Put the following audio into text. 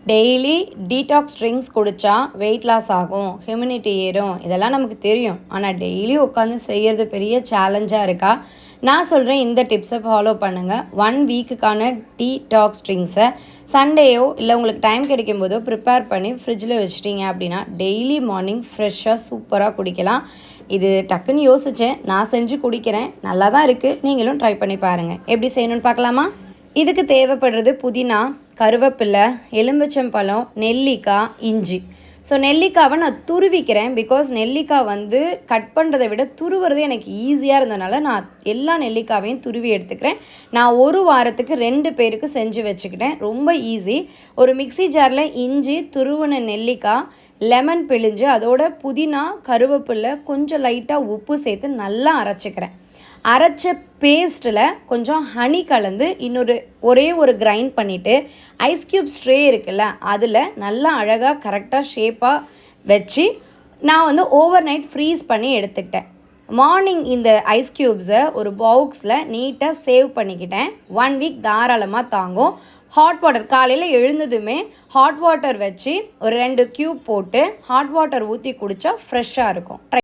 Daily detox drinks குடித்தா weight loss ஆகும், humanity ஏறும், இதெல்லாம் நமக்கு தெரியும். ஆனால் டெய்லி உட்காந்து செய்கிறது பெரிய சேலஞ்சாக இருக்கா? நான் சொல்கிறேன், இந்த டிப்ஸை ஃபாலோ பண்ணுங்கள். 1 வீக்குக்கான டீடாக்ஸ் ட்ரிங்க்ஸை சண்டேயோ இல்லை உங்களுக்கு டைம் கிடைக்கும் போதோ ப்ரிப்பேர் பண்ணி ஃப்ரிட்ஜில் வச்சிட்டிங்க அப்படின்னா டெய்லி மார்னிங் ஃப்ரெஷ்ஷாக சூப்பராக குடிக்கலாம். இது டக்குன்னு யோசித்தேன், நான் செஞ்சு குடிக்கிறேன், நல்லா தான் இருக்குது. நீங்களும் ட்ரை பண்ணி பாருங்கள். எப்படி செய்யணும்னு பார்க்கலாமா? இதுக்கு தேவைப்படுறது புதினா, கருவேப்பிலை, எலுமிச்சம்பழம், நெல்லிக்காய், இஞ்சி. ஸோ நெல்லிக்காவை நான் துருவிக்கிறேன். பிகாஸ் நெல்லிக்காய் கட் பண்ணுறதை விட துருவுறது எனக்கு ஈஸியாக இருந்ததுனால நான் எல்லா நெல்லிக்காவையும் துருவி எடுத்துக்கிறேன். நான் 1 வாரத்துக்கு 2 பேருக்கு செஞ்சு வச்சுக்கிட்டேன். ரொம்ப ஈஸி. ஒரு மிக்ஸி ஜாரில் இஞ்சி, துருவின நெல்லிக்காய், லெமன் பிழிஞ்சு அதோட புதினா, கருவேப்பிலை, கொஞ்சம் லைட்டாக உப்பு சேர்த்து நல்லா அரைச்சிக்கிறேன். அரைச்ச பேஸ்ட்டில் கொஞ்சம் ஹனி கலந்து ஒரே ஒரு கிரைண்ட் பண்ணிவிட்டு ஐஸ் க்யூப்ஸ் ட்ரே இருக்குல்ல, அதில் நல்லா அழகாக கரெக்டாக ஷேப்பாக வச்சு நான் ஓவர் நைட் ஃப்ரீஸ் பண்ணி எடுத்துக்கிட்டேன். மார்னிங் இந்த ஐஸ் க்யூப்ஸை ஒரு பாக்ஸில் நீட்டாக சேவ் பண்ணிக்கிட்டேன். 1 வீக் தாராளமாக தாங்கும். ஹாட் வாட்டர் காலையில் எழுந்ததுமே ஹாட் வாட்டர் வச்சு ஒரு 2 க்யூப் போட்டு ஹாட் வாட்டர் ஊற்றி குடித்தா ஃப்ரெஷ்ஷாக இருக்கும்.